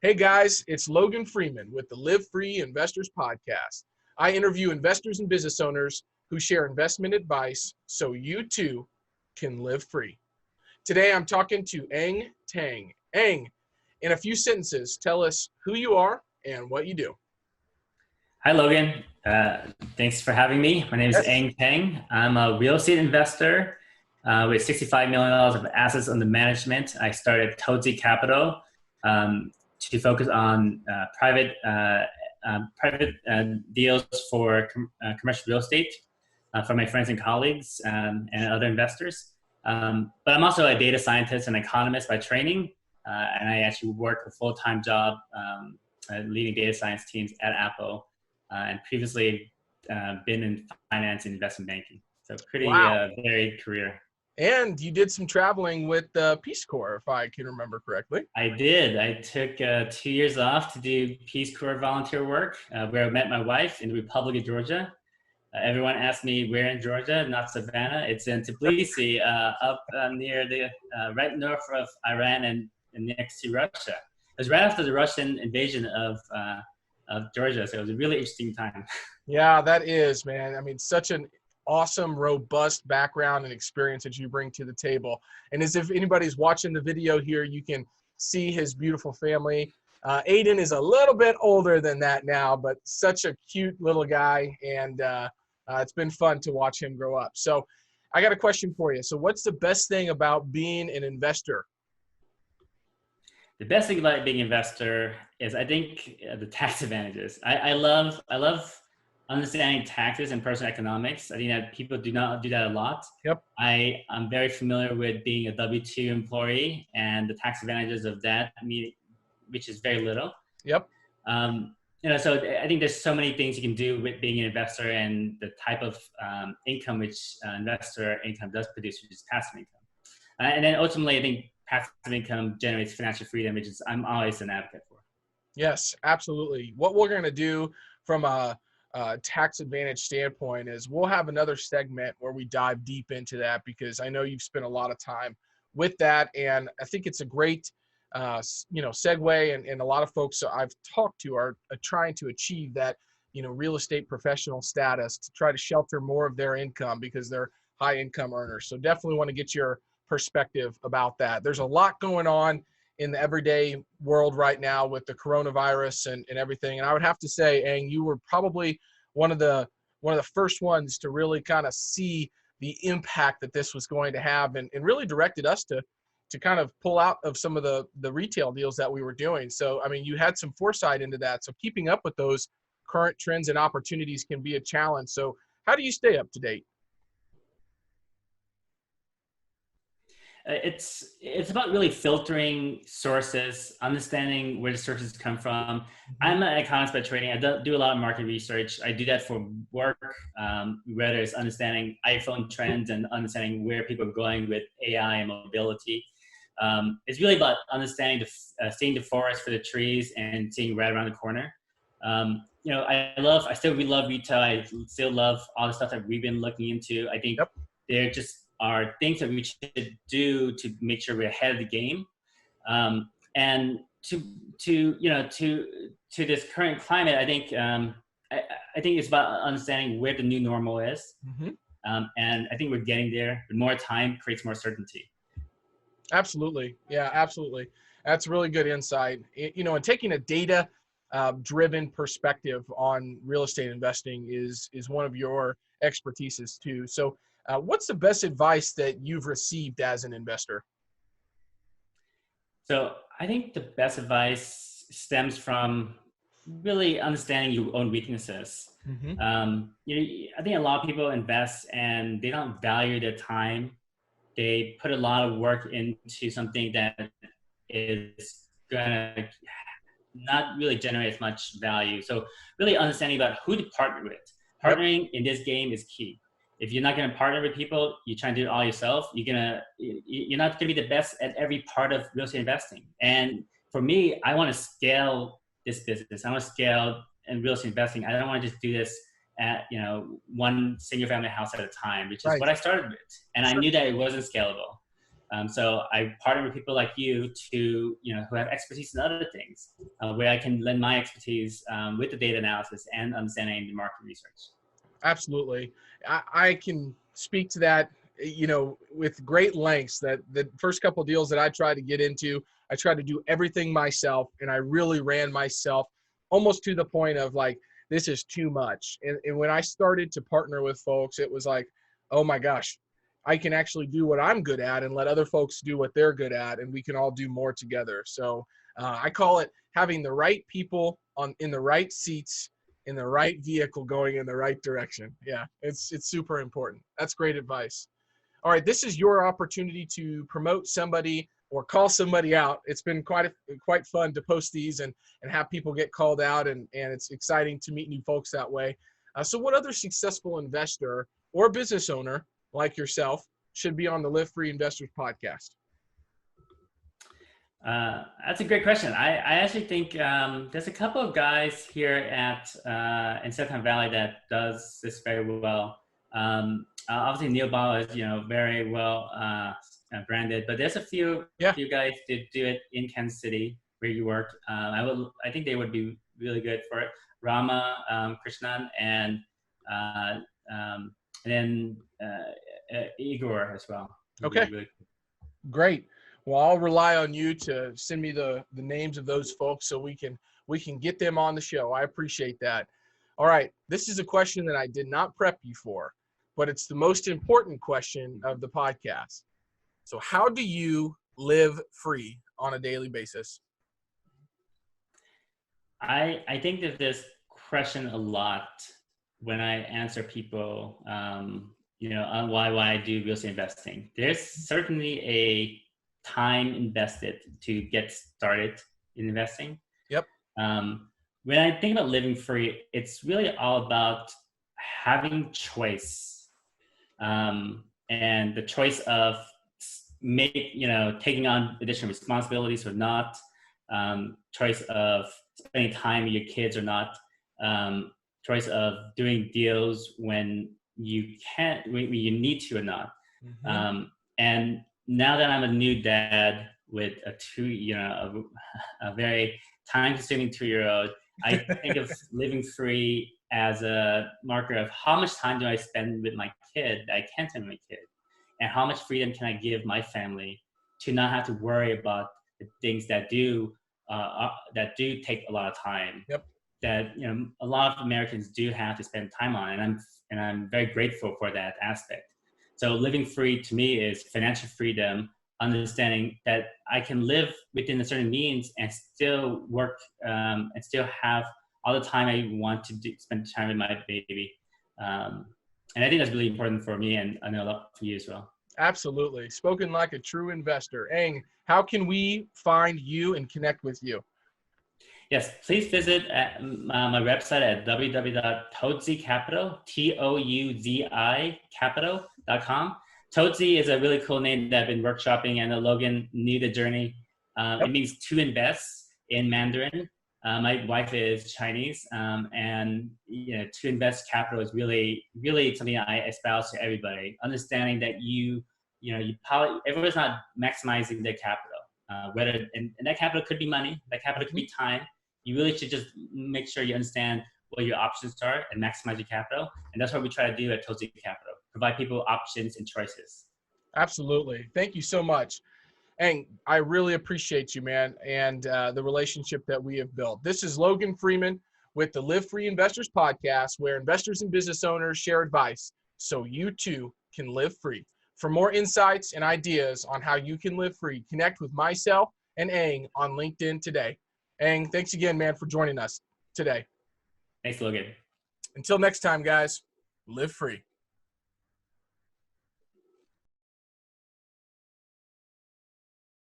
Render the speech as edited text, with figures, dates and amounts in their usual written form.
Hey guys, it's Logan Freeman with the LiveFree Investors Podcast. I interview investors and business owners who share investment advice so you too can live free. Today I'm talking to Eng Taing. Eng, in a few sentences, tell us who you are and what you do. Hi, Logan. Thanks for having me. My name is Yes. Eng Taing. I'm a real estate investor with $65 million of assets under management. I started Toadsie Capital to focus on private deals for commercial real estate for my friends and colleagues and other investors. But I'm also a data scientist and economist by training, and I actually work a full-time job leading data science teams at Apple. And previously been in finance and investment banking. So pretty Wow. varied career. And you did some traveling with Peace Corps, if I can remember correctly. I did. I took 2 years off to do Peace Corps volunteer work where I met my wife in the Republic of Georgia. Everyone asked me where in Georgia, not Savannah. It's in Tbilisi, up near the right north of Iran and next to Russia. It was right after the Russian invasion of Georgia, so it was a really interesting time. Yeah, that is, man. I mean, such an awesome, robust background and experience that you bring to the table. And as if anybody's watching the video here, you can see his beautiful family. Aiden is a little bit older than that now, but such a cute little guy. And it's been fun to watch him grow up. So I got a question for you. So what's the best thing about being an investor? The best thing about being an investor is I think the tax advantages. I love understanding taxes and personal economics. I think that people do not do that a lot. Yep. I'm very familiar with being a W-2 employee and the tax advantages of that, which is very little. Yep. So I think there's so many things you can do with being an investor and the type of income which investor income does produce, which is passive income. And then ultimately, I think passive income generates financial freedom, which is I'm always an advocate for. Yes, absolutely. What we're going to do from a tax advantage standpoint is we'll have another segment where we dive deep into that, because I know you've spent a lot of time with that, and I think it's a great segue, and a lot of folks I've talked to are trying to achieve that real estate professional status to try to shelter more of their income because they're high income earners. So definitely want to get your perspective about that. There's a lot going on in the everyday world right now with the coronavirus and everything. And I would have to say, Eng, you were probably one of the first ones to really kind of see the impact that this was going to have, and really directed us to kind of pull out of some of the retail deals that we were doing. So, I mean, you had some foresight into that. So keeping up with those current trends and opportunities can be a challenge. So how do you stay up to date? It's about really filtering sources, understanding where the sources come from. I'm an economist by training. I do a lot of market research. I do that for work, whether it's understanding iPhone trends and understanding where people are going with AI and mobility. It's really about understanding seeing the forest for the trees and seeing right around the corner. I still really love retail. I still love all the stuff that we've been looking into. I think Yep. they're just are things that we should do to make sure we're ahead of the game, and to this current climate. I think it's about understanding where the new normal is, and I think we're getting there. But more time creates more certainty. Absolutely, yeah, absolutely. That's really good insight. And taking a data driven perspective on real estate investing is one of your expertises too. So what's the best advice that you've received as an investor? So I think the best advice stems from really understanding your own weaknesses. I think a lot of people invest and they don't value their time. They put a lot of work into something that is gonna not really generate as much value. So really understanding about who to partner with. Partnering in this game is key. If you're not going to partner with people, you try and do it all yourself, you're not going to be the best at every part of real estate investing. And for me, I want to scale this business. I want to scale in real estate investing. I don't want to just do this at one single family house at a time, which is what I started with. And I knew that it wasn't scalable. So I partner with people like you to, who have expertise in other things, where I can lend my expertise with the data analysis and understanding the market research. Absolutely. I can speak to that, with great lengths. That the first couple of deals that I tried to get into, I tried to do everything myself, and I really ran myself almost to the point of like, this is too much. And when I started to partner with folks, it was like, oh my gosh, I can actually do what I'm good at and let other folks do what they're good at, and we can all do more together. So I call it having the right people in the right seats in the right vehicle going in the right direction. Yeah, it's super important. That's great advice. All right, this is your opportunity to promote somebody or call somebody out. It's been quite fun to post these and have people get called out, and it's exciting to meet new folks that way. So what other successful investor or business owner like yourself should be on the Live Free Investors podcast? That's a great question. I actually think there's a couple of guys here in Silicon Valley that does this very well. Obviously, Neil Ball is very well branded, but there's a few guys that do it in Kansas City where you work. I think they would be really good for it. Rama Krishnan and then Igor as well. Okay, really great. Well, I'll rely on you to send me the names of those folks so we can get them on the show. I appreciate that. All right, this is a question that I did not prep you for, but it's the most important question of the podcast. So how do you live free on a daily basis? I think that this question a lot when I answer people, on why I do real estate investing. There's certainly a time invested to get started in investing. Yep. When I think about living free, it's really all about having choice, and the choice of taking on additional responsibilities or not, choice of spending time with your kids or not, choice of doing deals when you can't, when you need to or not. Mm-hmm. And now that I'm a new dad with a very time-consuming 2-year-old, I think of living free as a marker of how much time do I spend with my kid that I can't spend with my kid, and how much freedom can I give my family to not have to worry about the things that do take a lot of time. Yep. That a lot of Americans do have to spend time on, and I'm very grateful for that aspect. So living free to me is financial freedom, understanding that I can live within a certain means and still work and still have all the time I want to spend time with my baby. And I think that's really important for me, and I know a lot for you as well. Absolutely. Spoken like a true investor. Eng, how can we find you and connect with you? Yes, please visit my website at www.touzi.capital, TOUZI capital.com. Touzi is a really cool name that I've been workshopping, and Logan knew the journey. Yep. It means to invest in Mandarin. My wife is Chinese, and to invest capital is really, really something I espouse to everybody. Understanding that everyone's not maximizing their capital. And that capital could be money, that capital could be time. You really should just make sure you understand what your options are and maximize your capital. And that's what we try to do at Touzi Capital, provide people options and choices. Absolutely. Thank you so much. Eng, I really appreciate you, man, and the relationship that we have built. This is Logan Freeman with the Live Free Investors podcast, where investors and business owners share advice so you too can live free. For more insights and ideas on how you can live free, connect with myself and Eng on LinkedIn today. Eng, thanks again, man, for joining us today. Thanks, Logan. Until next time, guys, live free.